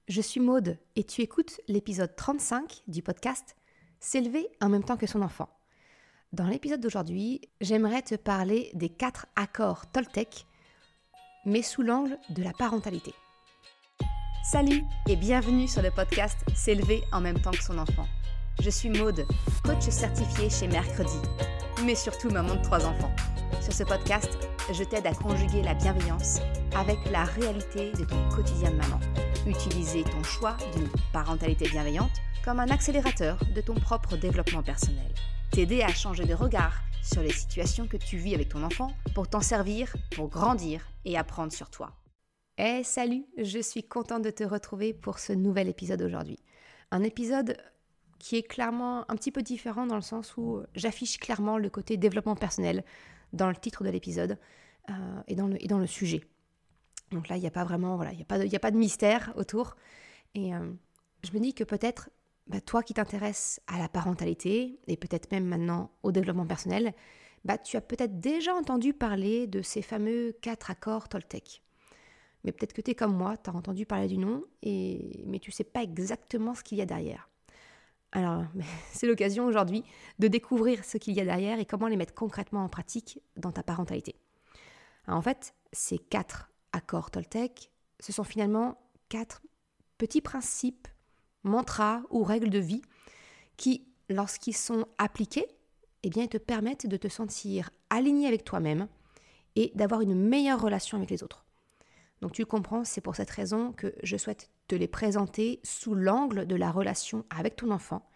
je suis Maude et tu écoutes l'épisode 35 du podcast « S'élever en même temps que son enfant ». Dans l'épisode d'aujourd'hui, j'aimerais te parler des 4 accords Toltec, mais sous l'angle de la parentalité. Salut et bienvenue sur le podcast « S'élever en même temps que son enfant ». Je suis Maude, coach certifiée chez Mercredi, mais surtout maman de 3 enfants. Sur ce podcast, je t'aide à conjuguer la bienveillance avec la réalité de ton quotidien de maman. Utiliser ton choix d'une parentalité bienveillante comme un accélérateur de ton propre développement personnel. T'aider à changer de regard sur les situations que tu vis avec ton enfant pour t'en servir, pour grandir et apprendre sur toi. Salut, je suis contente de te retrouver pour ce nouvel épisode aujourd'hui. Un épisode qui est clairement un petit peu différent dans le sens où j'affiche clairement le côté développement personnel dans le titre de l'épisode et dans le sujet. Donc là, il n'y a pas vraiment, il y a pas de mystère autour. Et je me dis que peut-être, toi qui t'intéresses à la parentalité et peut-être même maintenant au développement personnel, tu as peut-être déjà entendu parler de ces fameux 4 accords Toltec. Mais peut-être que tu es comme moi, tu as entendu parler du nom, mais tu ne sais pas exactement ce qu'il y a derrière. Alors, c'est l'occasion aujourd'hui de découvrir ce qu'il y a derrière et comment les mettre concrètement en pratique dans ta parentalité. Alors, en fait, ces 4 accords Toltec, ce sont finalement 4 petits principes, mantras ou règles de vie qui, lorsqu'ils sont appliqués, ils te permettent de te sentir aligné avec toi-même et d'avoir une meilleure relation avec les autres. Donc tu le comprends, c'est pour cette raison que je souhaite te les présenter sous l'angle de la relation avec ton enfant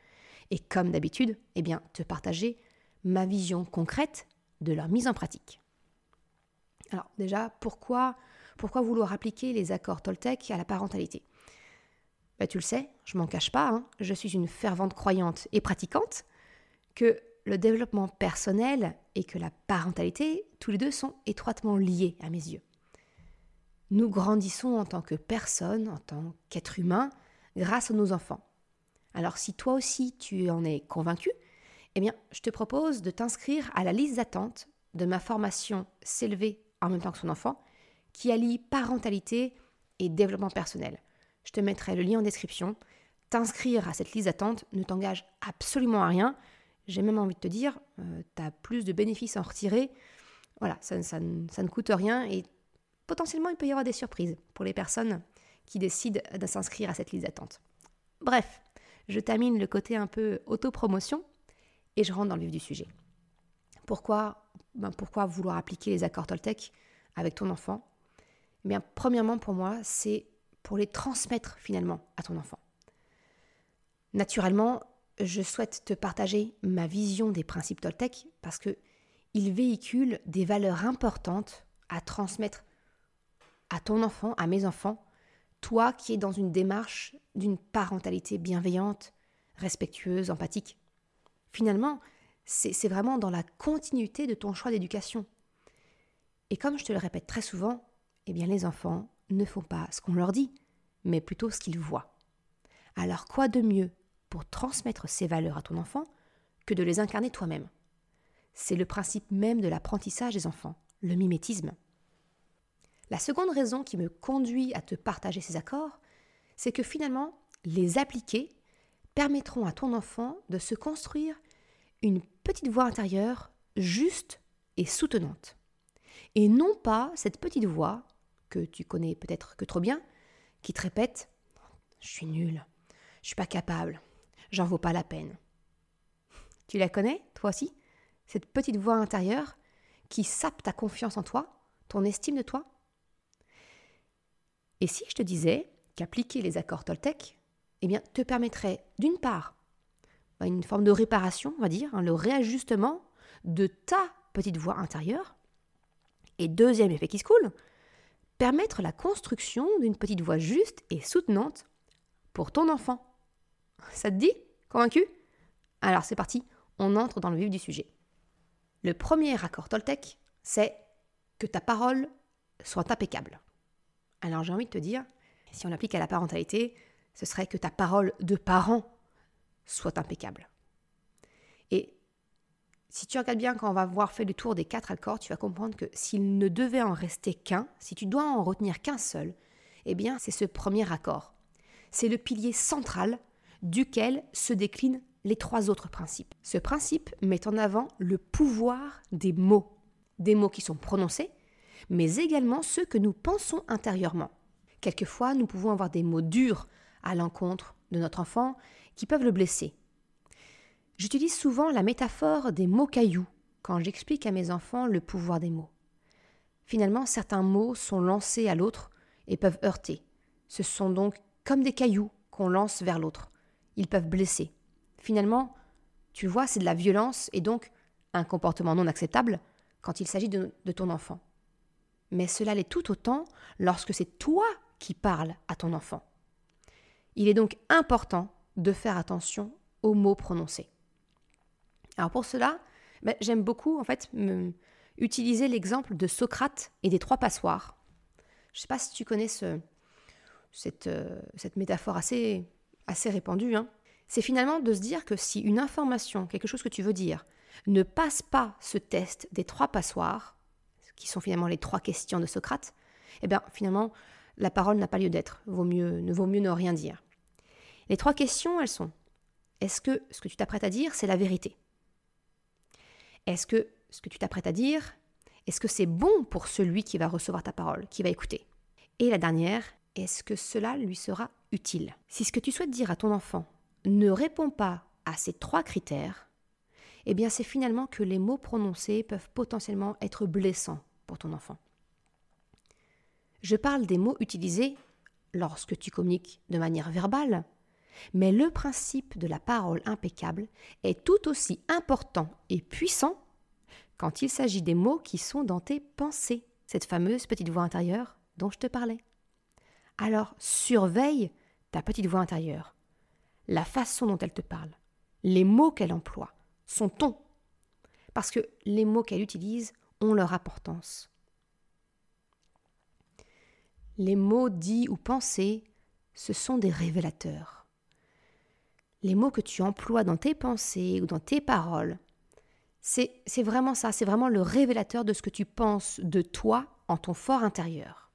et comme d'habitude, te partager ma vision concrète de leur mise en pratique. Alors déjà, pourquoi vouloir appliquer les accords Toltec à la parentalité ? Tu le sais, je m'en cache pas, je suis une fervente croyante et pratiquante que le développement personnel et que la parentalité, tous les deux sont étroitement liés à mes yeux. Nous grandissons en tant que personne, en tant qu'être humain, grâce à nos enfants. Alors si toi aussi tu en es convaincu, je te propose de t'inscrire à la liste d'attente de ma formation « S'élever en même temps que son enfant » qui allie parentalité et développement personnel. Je te mettrai le lien en description. T'inscrire à cette liste d'attente ne t'engage absolument à rien. J'ai même envie de te dire, tu as plus de bénéfices à en retirer. Voilà, ça ne coûte rien et potentiellement, il peut y avoir des surprises pour les personnes qui décident de s'inscrire à cette liste d'attente. Bref, je termine le côté un peu autopromotion et je rentre dans le vif du sujet. Pourquoi vouloir appliquer les accords Toltec avec ton enfant ? Premièrement, pour moi, c'est pour les transmettre finalement à ton enfant. Naturellement, je souhaite te partager ma vision des principes Toltec parce qu'ils véhiculent des valeurs importantes à transmettre à ton enfant, à mes enfants, toi qui es dans une démarche d'une parentalité bienveillante, respectueuse, empathique. Finalement, c'est vraiment dans la continuité de ton choix d'éducation. Et comme je te le répète très souvent, les enfants ne font pas ce qu'on leur dit, mais plutôt ce qu'ils voient. Alors quoi de mieux pour transmettre ces valeurs à ton enfant que de les incarner toi-même ? C'est le principe même de l'apprentissage des enfants, le mimétisme. La seconde raison qui me conduit à te partager ces accords, c'est que finalement, les appliquer permettront à ton enfant de se construire une petite voix intérieure juste et soutenante. Et non pas cette petite voix que tu connais peut-être que trop bien, qui te répète « Je suis nulle, je suis pas capable, j'en vaux pas la peine ». Tu la connais, toi aussi ? Cette petite voix intérieure qui sape ta confiance en toi, ton estime de toi ? Et si je te disais qu'appliquer les accords Toltec te permettrait d'une part une forme de réparation, on va dire, le réajustement de ta petite voix intérieure, et deuxième effet qui se coule, permettre la construction d'une petite voix juste et soutenante pour ton enfant. Ça te dit ? Convaincu ? Alors c'est parti, on entre dans le vif du sujet. Le premier accord Toltec, c'est que ta parole soit impeccable. Alors j'ai envie de te dire, si on l'applique à la parentalité, ce serait que ta parole de parent soit impeccable. Et si tu regardes bien quand on va voir fait le tour des 4 accords, tu vas comprendre que s'il ne devait en rester qu'un, si tu dois en retenir qu'un seul, c'est ce premier accord. c'est le pilier central duquel se déclinent les 3 autres principes. Ce principe met en avant le pouvoir des mots qui sont prononcés, mais également ceux que nous pensons intérieurement. Quelquefois, nous pouvons avoir des mots durs à l'encontre de notre enfant qui peuvent le blesser. J'utilise souvent la métaphore des mots cailloux quand j'explique à mes enfants le pouvoir des mots. Finalement, certains mots sont lancés à l'autre et peuvent heurter. Ce sont donc comme des cailloux qu'on lance vers l'autre. Ils peuvent blesser. Finalement, tu vois, c'est de la violence et donc un comportement non acceptable quand il s'agit de ton enfant. Mais cela l'est tout autant lorsque c'est toi qui parles à ton enfant. Il est donc important de faire attention aux mots prononcés. Alors pour cela, j'aime beaucoup utiliser l'exemple de Socrate et des 3 passoires. Je ne sais pas si tu connais cette métaphore assez répandue. C'est finalement de se dire que si une information, quelque chose que tu veux dire, ne passe pas ce test des 3 passoires, qui sont finalement les 3 questions de Socrate, finalement, la parole n'a pas lieu d'être. Vaut mieux ne rien dire. Les 3 questions, elles sont: est-ce que ce que tu t'apprêtes à dire, c'est la vérité? Est-ce que ce que tu t'apprêtes à dire, est-ce que c'est bon pour celui qui va recevoir ta parole, qui va écouter? Et la dernière, est-ce que cela lui sera utile? Si ce que tu souhaites dire à ton enfant ne répond pas à ces 3 critères, c'est finalement que les mots prononcés peuvent potentiellement être blessants pour ton enfant. Je parle des mots utilisés lorsque tu communiques de manière verbale, mais le principe de la parole impeccable est tout aussi important et puissant quand il s'agit des mots qui sont dans tes pensées, cette fameuse petite voix intérieure dont je te parlais. Alors surveille ta petite voix intérieure, la façon dont elle te parle, les mots qu'elle emploie, son ton, parce que les mots qu'elle utilise ont leur importance. Les mots dits ou pensés, ce sont des révélateurs. Les mots que tu emploies dans tes pensées ou dans tes paroles, c'est vraiment ça, c'est vraiment le révélateur de ce que tu penses de toi en ton fort intérieur.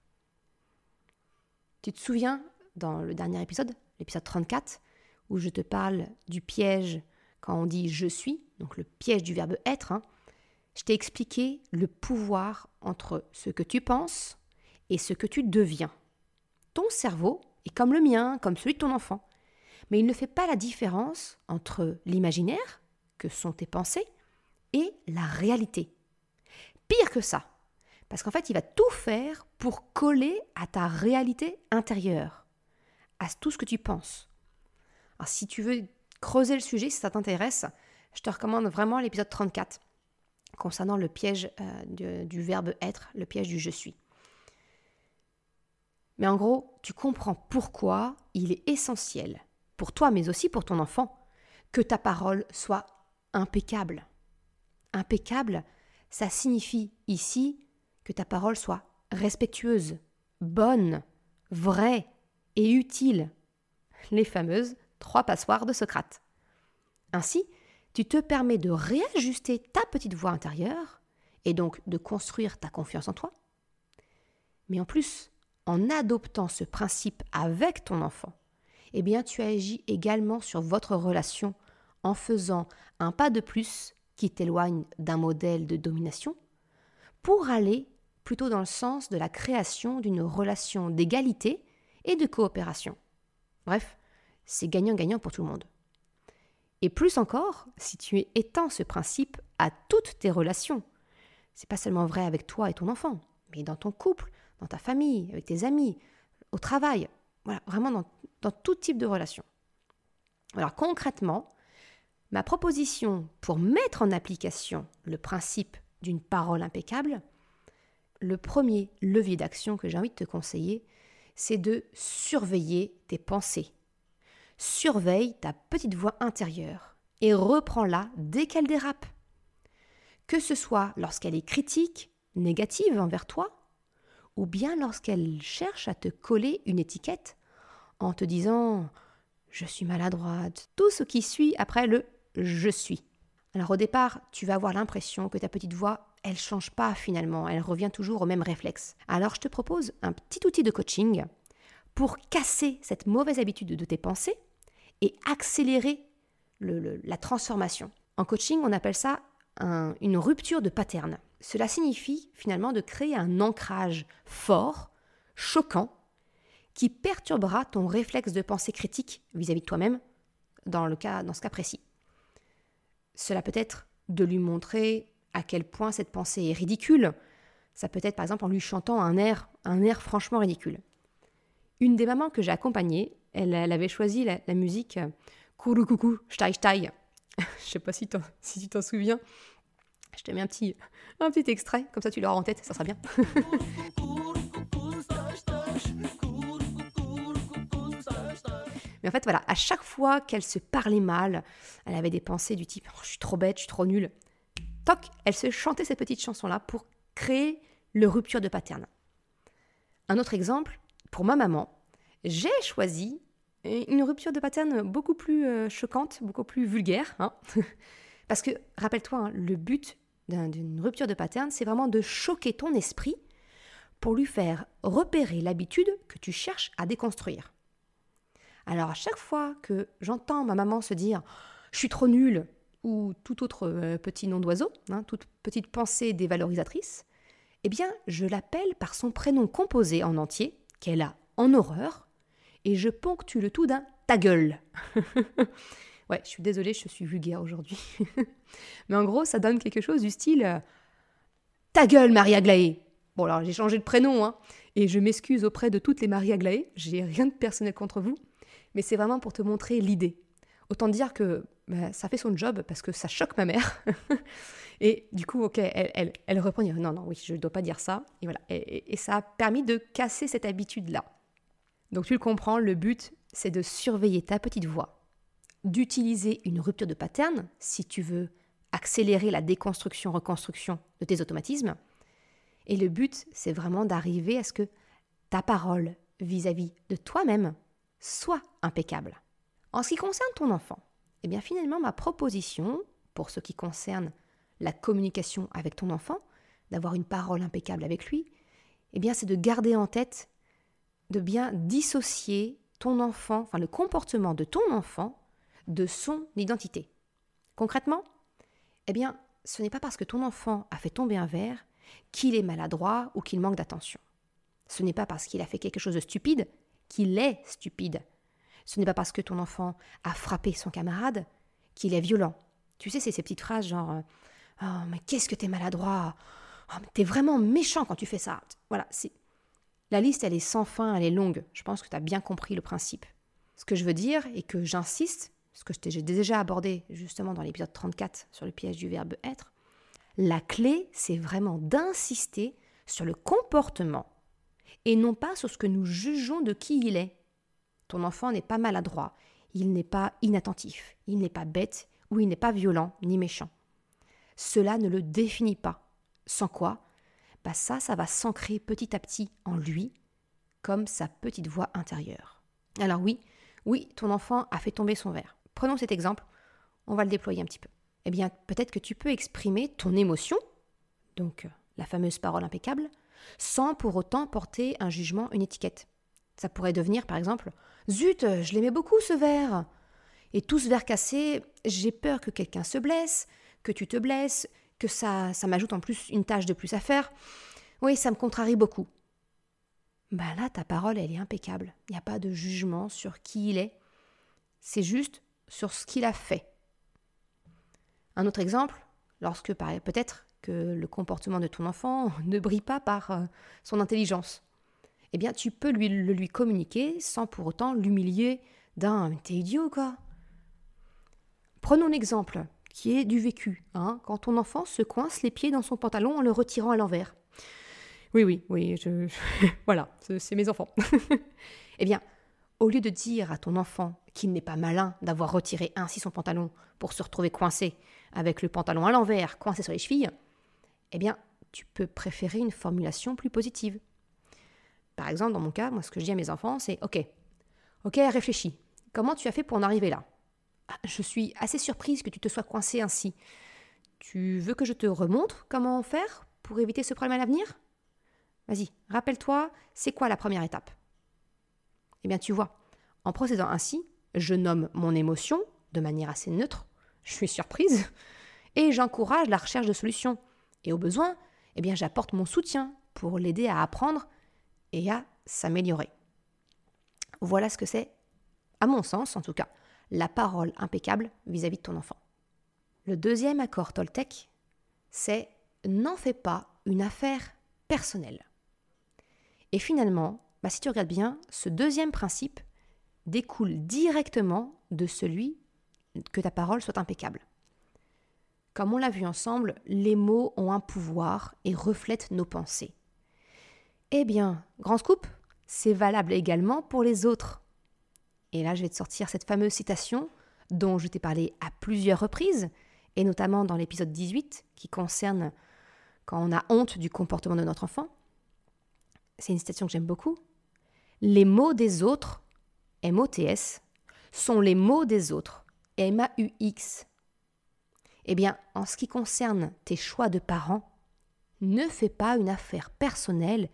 Tu te souviens, dans le dernier épisode, l'épisode 34, où je te parle du piège quand on dit « je suis », donc le piège du verbe « être », je t'ai expliqué le pouvoir entre ce que tu penses et ce que tu deviens. Ton cerveau est comme le mien, comme celui de ton enfant, mais il ne fait pas la différence entre l'imaginaire, que sont tes pensées, et la réalité. Pire que ça, parce qu'en fait, il va tout faire pour coller à ta réalité intérieure, à tout ce que tu penses. Alors, si tu veux creuser le sujet, si ça t'intéresse, je te recommande vraiment l'épisode 34 concernant le piège du verbe être, le piège du je suis. Mais en gros, tu comprends pourquoi il est essentiel, pour toi mais aussi pour ton enfant, que ta parole soit impeccable. Impeccable, ça signifie ici que ta parole soit respectueuse, bonne, vraie et utile. Les fameuses 3 passoires de Socrate. Ainsi, tu te permets de réajuster ta petite voix intérieure et donc de construire ta confiance en toi. Mais en plus, en adoptant ce principe avec ton enfant, tu agis également sur votre relation en faisant un pas de plus qui t'éloigne d'un modèle de domination pour aller plutôt dans le sens de la création d'une relation d'égalité et de coopération. Bref, c'est gagnant-gagnant pour tout le monde. Et plus encore, si tu étends ce principe à toutes tes relations, c'est pas seulement vrai avec toi et ton enfant, mais dans ton couple, dans ta famille, avec tes amis, au travail, voilà, vraiment dans tout type de relation. Alors concrètement, ma proposition pour mettre en application le principe d'une parole impeccable, le premier levier d'action que j'ai envie de te conseiller, c'est de surveiller tes pensées. Surveille ta petite voix intérieure et reprends-la dès qu'elle dérape. Que ce soit lorsqu'elle est critique, négative envers toi, ou bien lorsqu'elle cherche à te coller une étiquette en te disant « je suis maladroite », tout ce qui suit après le « je suis ». Alors au départ, tu vas avoir l'impression que ta petite voix, elle ne change pas finalement, elle revient toujours au même réflexe. Alors je te propose un petit outil de coaching pour casser cette mauvaise habitude de tes pensées et accélérer la transformation. En coaching, on appelle ça une rupture de pattern. Cela signifie finalement de créer un ancrage fort, choquant, qui perturbera ton réflexe de pensée critique vis-à-vis de toi-même dans ce cas précis. Cela peut être de lui montrer à quel point cette pensée est ridicule. Ça peut être par exemple en lui chantant un air franchement ridicule. Une des mamans que j'ai accompagnée, elle avait choisi la musique Kourou coucou, shtai shtai. Je sais pas si tu t'en souviens. Je te mets un petit extrait, comme ça tu l'auras en tête, ça sera bien. Mais en fait, voilà, à chaque fois qu'elle se parlait mal, elle avait des pensées du type « je suis trop bête, je suis trop nulle », toc, elle se chantait cette petite chanson-là pour créer le rupture de pattern. Un autre exemple, pour ma maman, j'ai choisi une rupture de pattern beaucoup plus choquante, beaucoup plus vulgaire. Parce que, rappelle-toi, le but d'une rupture de pattern, c'est vraiment de choquer ton esprit pour lui faire repérer l'habitude que tu cherches à déconstruire. Alors à chaque fois que j'entends ma maman se dire « je suis trop nulle » ou tout autre petit nom d'oiseau, toute petite pensée dévalorisatrice, eh bien je l'appelle par son prénom composé en entier, qu'elle a en horreur, et je ponctue le tout d'un « ta gueule ». Ouais, je suis désolée, je suis vulgaire aujourd'hui. Mais en gros, ça donne quelque chose du style « ta gueule, Marie Aglaé ». Bon, alors j'ai changé de prénom, et je m'excuse auprès de toutes les Marie Aglaé, j'ai rien de personnel contre vous, mais c'est vraiment pour te montrer l'idée. Autant dire que ça fait son job parce que ça choque ma mère. Et du coup, ok, elle reprend, non, oui, je ne dois pas dire ça. Et voilà, et ça a permis de casser cette habitude-là. Donc tu le comprends, le but, c'est de surveiller ta petite voix, d'utiliser une rupture de pattern si tu veux accélérer la déconstruction-reconstruction de tes automatismes. Et le but, c'est vraiment d'arriver à ce que ta parole vis-à-vis de toi-même soit impeccable. En ce qui concerne ton enfant, eh bien finalement ma proposition, pour ce qui concerne la communication avec ton enfant, d'avoir une parole impeccable avec lui, eh bien c'est de garder en tête, de bien dissocier ton enfant, enfin le comportement de ton enfant, de son identité. Concrètement, eh bien ce n'est pas parce que ton enfant a fait tomber un verre qu'il est maladroit ou qu'il manque d'attention. Ce n'est pas parce qu'il a fait quelque chose de stupide qu'il est stupide. Ce n'est pas parce que ton enfant a frappé son camarade qu'il est violent. Tu sais, c'est ces petites phrases genre « Oh, mais qu'est-ce que t'es maladroit !»« Oh, mais t'es vraiment méchant quand tu fais ça !» Voilà, la liste, elle est sans fin, elle est longue. Je pense que tu as bien compris le principe. Ce que je veux dire, et que j'insiste, ce que j'ai déjà abordé justement dans l'épisode 34 sur le piège du verbe être, la clé, c'est vraiment d'insister sur le comportement et non pas sur ce que nous jugeons de qui il est. Ton enfant n'est pas maladroit, il n'est pas inattentif, il n'est pas bête ou il n'est pas violent ni méchant. Cela ne le définit pas. Sans quoi, ça va s'ancrer petit à petit en lui, comme sa petite voix intérieure. Alors oui, ton enfant a fait tomber son verre. Prenons cet exemple, on va le déployer un petit peu. Eh bien, peut-être que tu peux exprimer ton émotion, donc la fameuse parole impeccable, sans pour autant porter un jugement, une étiquette. Ça pourrait devenir, par exemple, « Zut, je l'aimais beaucoup ce verre !» Et tout ce verre cassé, j'ai peur que quelqu'un se blesse, que tu te blesses, que ça m'ajoute en plus une tâche de plus à faire. Oui, ça me contrarie beaucoup. Là, ta parole, elle est impeccable. Il n'y a pas de jugement sur qui il est. C'est juste sur ce qu'il a fait. Un autre exemple, lorsque peut-être que le comportement de ton enfant ne brille pas par son intelligence, eh bien, tu peux lui communiquer sans pour autant l'humilier d'un « t'es idiot, quoi !» Prenons l'exemple qui est du vécu, quand ton enfant se coince les pieds dans son pantalon en le retirant à l'envers. Oui, voilà, c'est mes enfants. Eh bien, au lieu de dire à ton enfant qu'il n'est pas malin d'avoir retiré ainsi son pantalon pour se retrouver coincé avec le pantalon à l'envers, coincé sur les chevilles, eh bien, tu peux préférer une formulation plus positive. Par exemple, dans mon cas, moi, ce que je dis à mes enfants, c'est « Ok, réfléchis. Comment tu as fait pour en arriver là ? Je suis assez surprise que tu te sois coincé ainsi. Tu veux que je te remontre comment faire pour éviter ce problème à l'avenir ? Vas-y, rappelle-toi, c'est quoi la première étape ? Eh bien, tu vois, en procédant ainsi, je nomme mon émotion de manière assez neutre, je suis surprise, et j'encourage la recherche de solutions. Et au besoin, eh bien, j'apporte mon soutien pour l'aider à apprendre et à s'améliorer. Voilà ce que c'est, à mon sens en tout cas, la parole impeccable vis-à-vis de ton enfant. Le deuxième accord Toltec, c'est « n'en fais pas une affaire personnelle ». Et finalement, si tu regardes bien, ce deuxième principe découle directement de celui que ta parole soit impeccable. Comme on l'a vu ensemble, les mots ont un pouvoir et reflètent nos pensées. Eh bien, grand scoop, c'est valable également pour les autres. Et là, je vais te sortir cette fameuse citation dont je t'ai parlé à plusieurs reprises, et notamment dans l'épisode 18, qui concerne quand on a honte du comportement de notre enfant. C'est une citation que j'aime beaucoup. Les mots des autres, M-O-T-S, sont les mots des autres, M-A-U-X. Eh bien, en ce qui concerne tes choix de parents, ne fais pas une affaire personnelle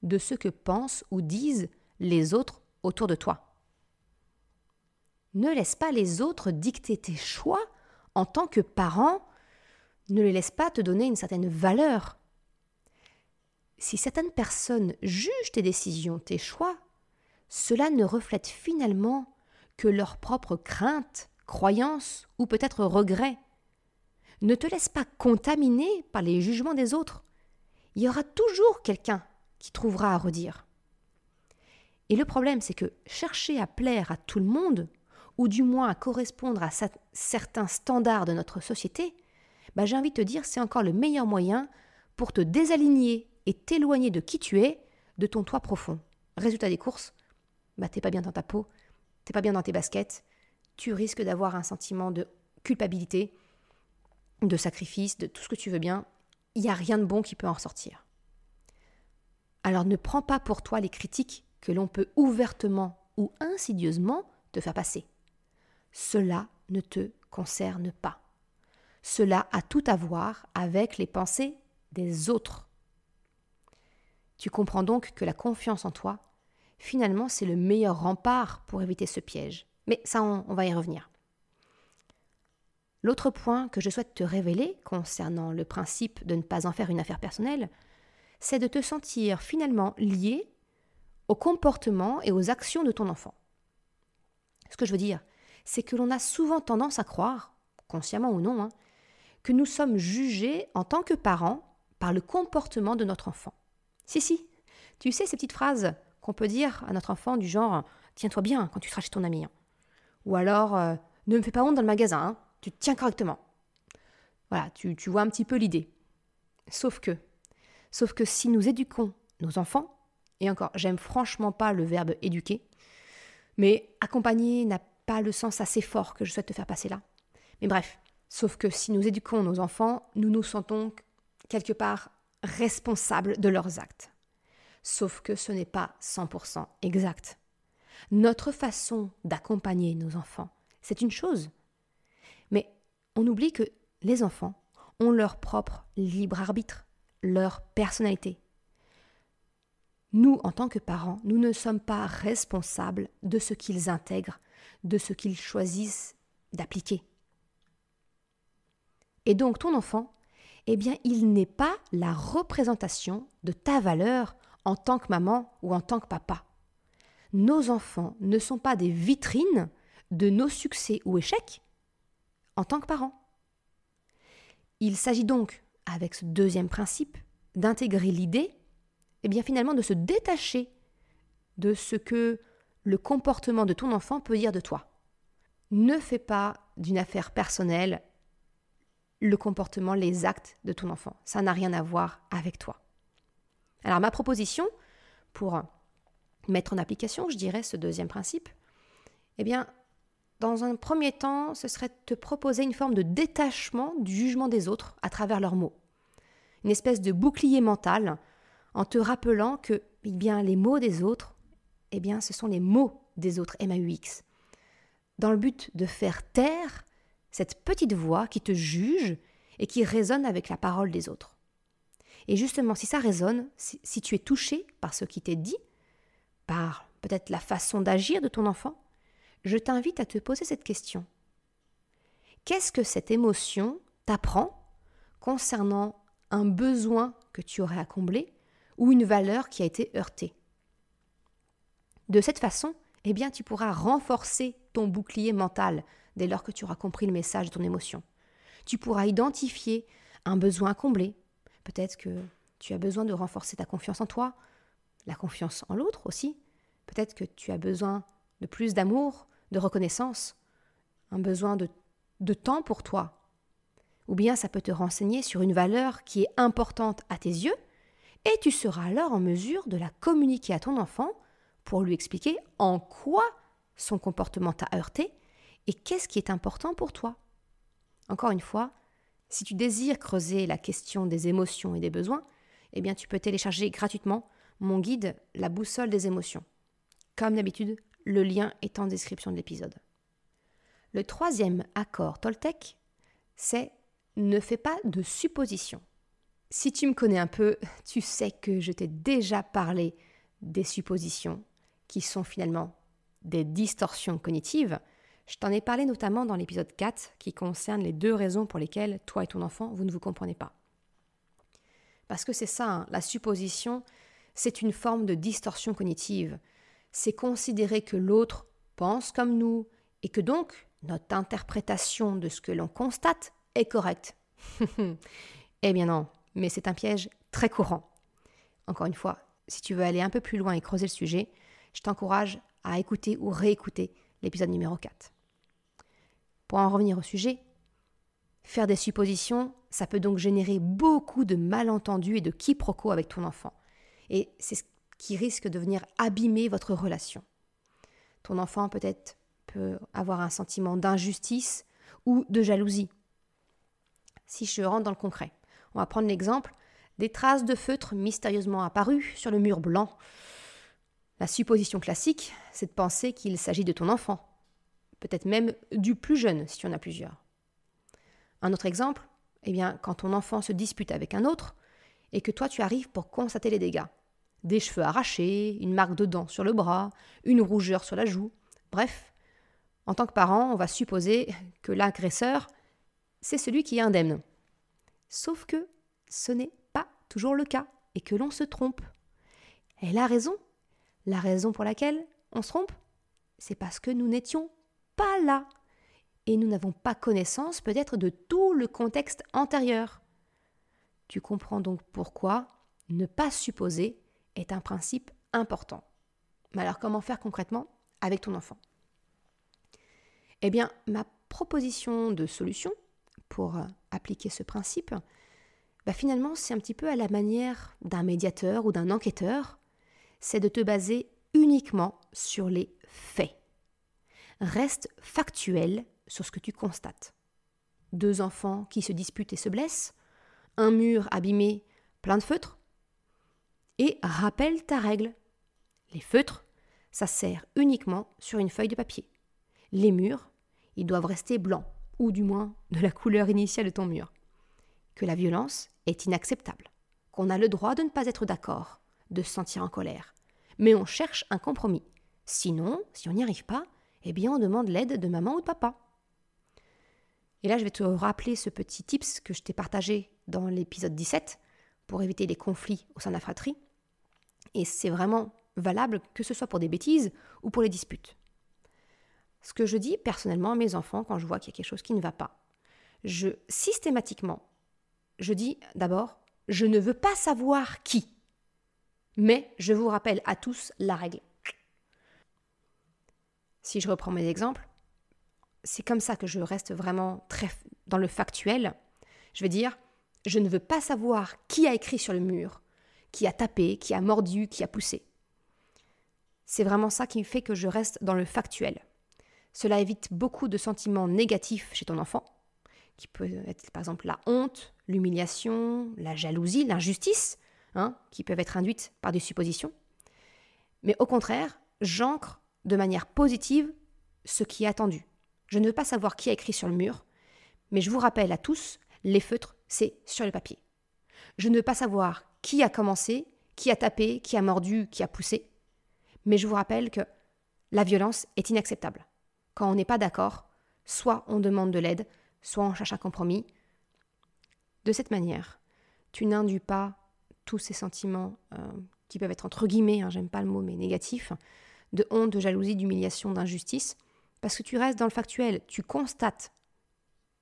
de ce que pensent ou disent les autres autour de toi. Ne laisse pas les autres dicter tes choix en tant que parent. Ne les laisse pas te donner une certaine valeur. Si certaines personnes jugent tes décisions, tes choix, cela ne reflète finalement que leurs propres craintes, croyances ou peut-être regrets. Ne te laisse pas contaminer par les jugements des autres. Il y aura toujours quelqu'un qui trouvera à redire. Et le problème, c'est que chercher à plaire à tout le monde, ou du moins à correspondre à certains standards de notre société, j'ai envie de te dire, c'est encore le meilleur moyen pour te désaligner et t'éloigner de qui tu es, de ton toi profond. Résultat des courses, t'es pas bien dans ta peau, t'es pas bien dans tes baskets, tu risques d'avoir un sentiment de culpabilité, de sacrifice, de tout ce que tu veux bien. Il n'y a rien de bon qui peut en ressortir. Alors ne prends pas pour toi les critiques que l'on peut ouvertement ou insidieusement te faire passer. Cela ne te concerne pas. Cela a tout à voir avec les pensées des autres. Tu comprends donc que la confiance en toi, finalement, c'est le meilleur rempart pour éviter ce piège. Mais ça, on va y revenir. L'autre point que je souhaite te révéler concernant le principe de ne pas en faire une affaire personnelle, c'est de te sentir finalement lié au comportement et aux actions de ton enfant. Ce que je veux dire, c'est que l'on a souvent tendance à croire, consciemment ou non, que nous sommes jugés en tant que parents par le comportement de notre enfant. Si, tu sais ces petites phrases qu'on peut dire à notre enfant du genre « Tiens-toi bien quand tu seras chez ton ami ». Ou alors « Ne me fais pas honte dans le magasin, tu te tiens correctement ». Voilà, tu vois un petit peu l'idée. Sauf que si nous éduquons nos enfants, et encore, j'aime franchement pas le verbe éduquer, mais accompagner n'a pas le sens assez fort que je souhaite te faire passer là. Mais bref, sauf que si nous éduquons nos enfants, nous nous sentons quelque part responsables de leurs actes. Sauf que ce n'est pas 100% exact. Notre façon d'accompagner nos enfants, c'est une chose. Mais on oublie que les enfants ont leur propre libre arbitre, leur personnalité. Nous, en tant que parents, nous ne sommes pas responsables de ce qu'ils intègrent, de ce qu'ils choisissent d'appliquer. Et donc ton enfant, il n'est pas la représentation de ta valeur en tant que maman ou en tant que papa. Nos enfants ne sont pas des vitrines de nos succès ou échecs en tant que parents. Il s'agit donc, avec ce deuxième principe, d'intégrer l'idée, finalement de se détacher de ce que le comportement de ton enfant peut dire de toi. Ne fais pas d'une affaire personnelle le comportement, les actes de ton enfant. Ça n'a rien à voir avec toi. Alors ma proposition pour mettre en application, je dirais, ce deuxième principe, dans un premier temps, ce serait de te proposer une forme de détachement du jugement des autres à travers leurs mots. Une espèce de bouclier mental en te rappelant que les mots des autres, ce sont les mots des autres, M-A-U-X. Dans le but de faire taire cette petite voix qui te juge et qui résonne avec la parole des autres. Et justement, si ça résonne, si tu es touché par ce qui t'est dit, par peut-être la façon d'agir de ton enfant, je t'invite à te poser cette question. Qu'est-ce que cette émotion t'apprend concernant un besoin que tu aurais à combler ou une valeur qui a été heurtée? De cette façon, eh bien, tu pourras renforcer ton bouclier mental dès lors que tu auras compris le message de ton émotion. Tu pourras identifier un besoin à combler. Peut-être que tu as besoin de renforcer ta confiance en toi, la confiance en l'autre aussi. Peut-être que tu as besoin de plus d'amour, de reconnaissance, un besoin de temps pour toi. Ou bien ça peut te renseigner sur une valeur qui est importante à tes yeux et tu seras alors en mesure de la communiquer à ton enfant pour lui expliquer en quoi son comportement t'a heurté et qu'est-ce qui est important pour toi. Encore une fois, si tu désires creuser la question des émotions et des besoins, eh bien tu peux télécharger gratuitement mon guide La boussole des émotions. Comme d'habitude, le lien est en description de l'épisode. Le troisième accord Toltec, c'est ne fais pas de suppositions. Si tu me connais un peu, tu sais que je t'ai déjà parlé des suppositions, qui sont finalement des distorsions cognitives. Je t'en ai parlé notamment dans l'épisode 4, qui concerne les 2 raisons pour lesquelles toi et ton enfant, vous ne vous comprenez pas. Parce que c'est ça, la supposition, c'est une forme de distorsion cognitive. C'est considérer que l'autre pense comme nous et que donc notre interprétation de ce que l'on constate est correcte. Eh bien non, mais c'est un piège très courant. Encore une fois, si tu veux aller un peu plus loin et creuser le sujet, je t'encourage à écouter ou réécouter l'épisode numéro 4. Pour en revenir au sujet, faire des suppositions, ça peut donc générer beaucoup de malentendus et de quiproquos avec ton enfant. Et c'est ce qui risque de venir abîmer votre relation. Ton enfant peut-être peut avoir un sentiment d'injustice ou de jalousie. Si je rentre dans le concret, on va prendre l'exemple des traces de feutre mystérieusement apparues sur le mur blanc. La supposition classique, c'est de penser qu'il s'agit de ton enfant, peut-être même du plus jeune si tu en as plusieurs. Un autre exemple, eh bien, quand ton enfant se dispute avec un autre et que toi tu arrives pour constater les dégâts. Des cheveux arrachés, une marque de dents sur le bras, une rougeur sur la joue. Bref, en tant que parent, on va supposer que l'agresseur, c'est celui qui est indemne. Sauf que ce n'est pas toujours le cas et que l'on se trompe. Et la raison pour laquelle on se trompe, c'est parce que nous n'étions pas là. Et nous n'avons pas connaissance peut-être de tout le contexte antérieur. Tu comprends donc pourquoi ne pas supposer est un principe important. Mais alors comment faire concrètement avec ton enfant? Eh bien, ma proposition de solution pour appliquer ce principe, finalement c'est un petit peu à la manière d'un médiateur ou d'un enquêteur, c'est de te baser uniquement sur les faits. Reste factuel sur ce que tu constates. 2 enfants qui se disputent et se blessent, un mur abîmé, plein de feutres, et rappelle ta règle. Les feutres, ça sert uniquement sur une feuille de papier. Les murs, ils doivent rester blancs, ou du moins de la couleur initiale de ton mur. Que la violence est inacceptable, qu'on a le droit de ne pas être d'accord, de se sentir en colère, mais on cherche un compromis. Sinon, si on n'y arrive pas, eh bien on demande l'aide de maman ou de papa. Et là, je vais te rappeler ce petit tips que je t'ai partagé dans l'épisode 17 pour éviter les conflits au sein de la fratrie. Et c'est vraiment valable que ce soit pour des bêtises ou pour les disputes. Ce que je dis personnellement à mes enfants quand je vois qu'il y a quelque chose qui ne va pas, systématiquement, je dis d'abord, je ne veux pas savoir qui, mais je vous rappelle à tous la règle. Si je reprends mes exemples, c'est comme ça que je reste vraiment très dans le factuel. Je vais dire, je ne veux pas savoir qui a écrit sur le mur, qui a tapé, qui a mordu, qui a poussé. C'est vraiment ça qui fait que je reste dans le factuel. Cela évite beaucoup de sentiments négatifs chez ton enfant, qui peut être par exemple la honte, l'humiliation, la jalousie, l'injustice, qui peuvent être induites par des suppositions. Mais au contraire, j'ancre de manière positive ce qui est attendu. Je ne veux pas savoir qui a écrit sur le mur, mais je vous rappelle à tous, les feutres, c'est sur le papier. Je ne veux pas savoir qui a commencé, qui a tapé, qui a mordu, qui a poussé, Mais je vous rappelle que la violence est inacceptable. Quand on n'est pas d'accord, soit on demande de l'aide, soit on cherche un compromis. De cette manière, tu n'induis pas tous ces sentiments qui peuvent être entre guillemets, j'aime pas le mot, mais négatifs, de honte, de jalousie, d'humiliation, d'injustice, parce que tu restes dans le factuel, tu constates,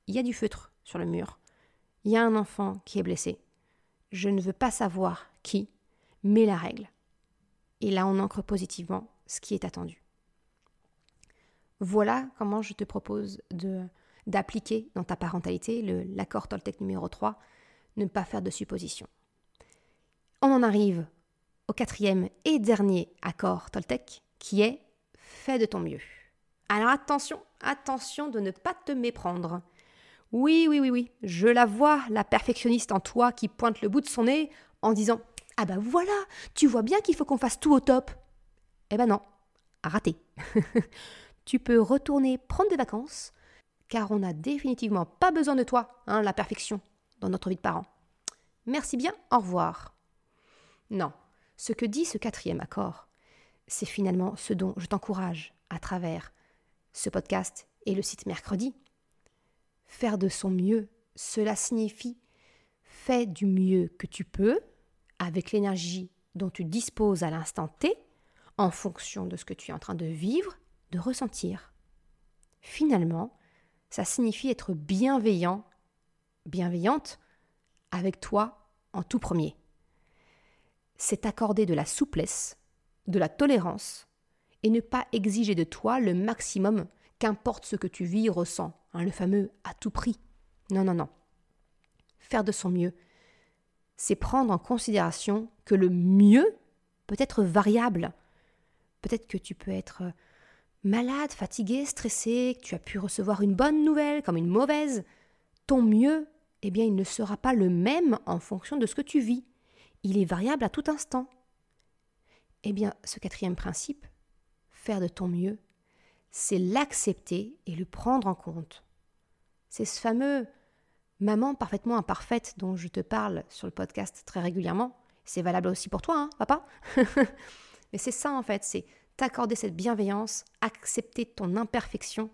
il y a du feutre sur le mur, il y a un enfant qui est blessé, je ne veux pas savoir qui, mais la règle. Et là, on ancre positivement ce qui est attendu. Voilà comment je te propose d'appliquer dans ta parentalité l'accord Toltec numéro 3, ne pas faire de suppositions. On en arrive au 4e et dernier accord Toltec, qui est « fais de ton mieux ». Alors attention de ne pas te méprendre. Oui, je la vois, la perfectionniste en toi qui pointe le bout de son nez en disant « Ah bah voilà, tu vois bien qu'il faut qu'on fasse tout au top ». Eh ben non, raté. Tu peux retourner prendre des vacances, car on n'a définitivement pas besoin de toi, la perfection, dans notre vie de parent. Merci bien, au revoir. Non, ce que dit ce 4e accord, c'est finalement ce dont je t'encourage à travers ce podcast et le site Mercredi. Faire de son mieux, cela signifie fais du mieux que tu peux, avec l'énergie dont tu disposes à l'instant T, en fonction de ce que tu es en train de vivre, de ressentir. Finalement, ça signifie être bienveillant, bienveillante avec toi en tout premier. C'est accorder de la souplesse, de la tolérance et ne pas exiger de toi le maximum, qu'importe ce que tu vis, ressens, le fameux à tout prix. Non. Faire de son mieux, c'est prendre en considération que le mieux peut être variable. Peut-être que tu peux être malade, fatigué, stressé, que tu as pu recevoir une bonne nouvelle comme une mauvaise. Ton mieux, il ne sera pas le même en fonction de ce que tu vis. Il est variable à tout instant. Ce 4e principe, faire de ton mieux, c'est l'accepter et le prendre en compte. C'est ce fameux maman parfaitement imparfaite dont je te parle sur le podcast très régulièrement. C'est valable aussi pour toi, papa. Mais c'est ça en fait, c'est t'accorder cette bienveillance, accepter ton imperfection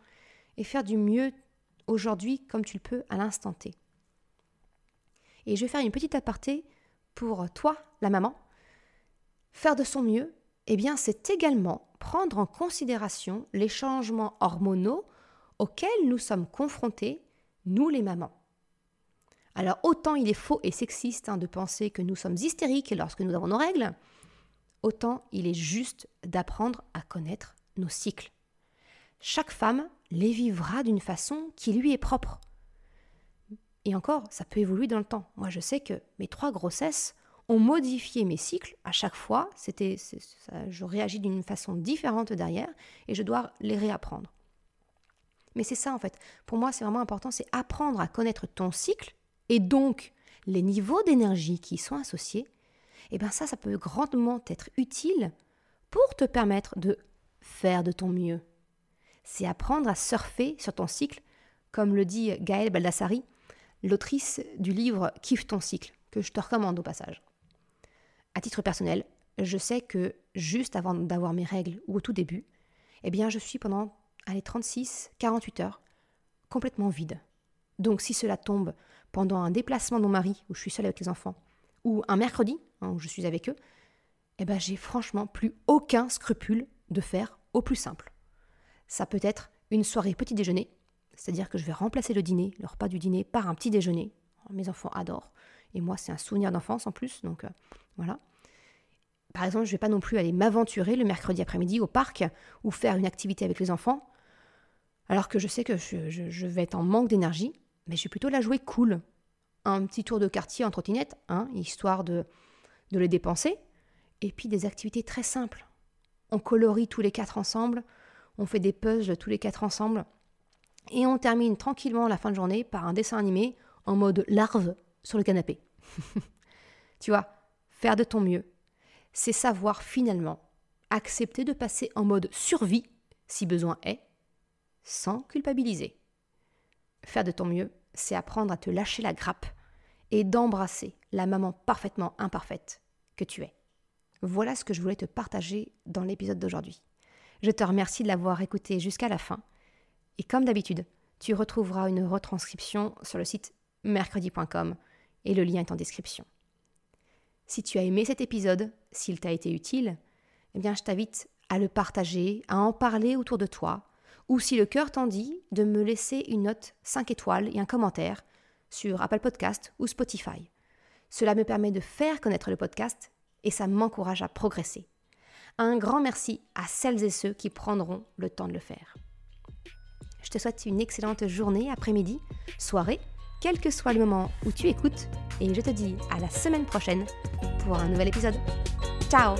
et faire du mieux aujourd'hui comme tu le peux à l'instant T. Et je vais faire une petite aparté pour toi, la maman. Faire de son mieux, c'est également prendre en considération les changements hormonaux auxquels nous sommes confrontés, nous les mamans. Alors autant il est faux et sexiste de penser que nous sommes hystériques lorsque nous avons nos règles, autant il est juste d'apprendre à connaître nos cycles. Chaque femme les vivra d'une façon qui lui est propre. Et encore, ça peut évoluer dans le temps. Moi, je sais que mes 3 grossesses ont modifié mes cycles à chaque fois. Je réagis d'une façon différente derrière et je dois les réapprendre. Mais c'est ça en fait. Pour moi, c'est vraiment important, c'est apprendre à connaître ton cycle et donc les niveaux d'énergie qui y sont associés. Ça peut grandement être utile pour te permettre de faire de ton mieux. C'est apprendre à surfer sur ton cycle, comme le dit Gaëlle Baldassari, l'autrice du livre « Kiffe ton cycle », que je te recommande au passage. À titre personnel, je sais que juste avant d'avoir mes règles ou au tout début, je suis pendant 36-48 heures complètement vide. Donc si cela tombe pendant un déplacement de mon mari où je suis seule avec les enfants, ou un mercredi où je suis avec eux, j'ai franchement plus aucun scrupule de faire au plus simple. Ça peut être une soirée petit déjeuner, c'est-à-dire que je vais remplacer le dîner, le repas du dîner, par un petit déjeuner. Mes enfants adorent. Et moi, c'est un souvenir d'enfance en plus, donc voilà. Par exemple, je ne vais pas non plus aller m'aventurer le mercredi après-midi au parc ou faire une activité avec les enfants, alors que je sais que je vais être en manque d'énergie, mais je vais plutôt la jouer cool. Un petit tour de quartier en trottinette, histoire de les dépenser, et puis des activités très simples. On colorie tous les 4 ensemble, on fait des puzzles tous les 4 ensemble, et on termine tranquillement la fin de journée par un dessin animé en mode larve sur le canapé. Tu vois, faire de ton mieux, c'est savoir finalement accepter de passer en mode survie, si besoin est, sans culpabiliser. Faire de ton mieux, c'est apprendre à te lâcher la grappe et d'embrasser la maman parfaitement imparfaite que tu es. Voilà ce que je voulais te partager dans l'épisode d'aujourd'hui. Je te remercie de l'avoir écouté jusqu'à la fin. Et comme d'habitude, tu retrouveras une retranscription sur le site mercredi.com et le lien est en description. Si tu as aimé cet épisode, s'il t'a été utile, eh bien je t'invite à le partager, à en parler autour de toi, ou si le cœur t'en dit, de me laisser une note 5 étoiles et un commentaire sur Apple Podcast ou Spotify. Cela me permet de faire connaître le podcast et ça m'encourage à progresser. Un grand merci à celles et ceux qui prendront le temps de le faire. Je te souhaite une excellente journée, après-midi, soirée, quel que soit le moment où tu écoutes, et je te dis à la semaine prochaine pour un nouvel épisode. Ciao!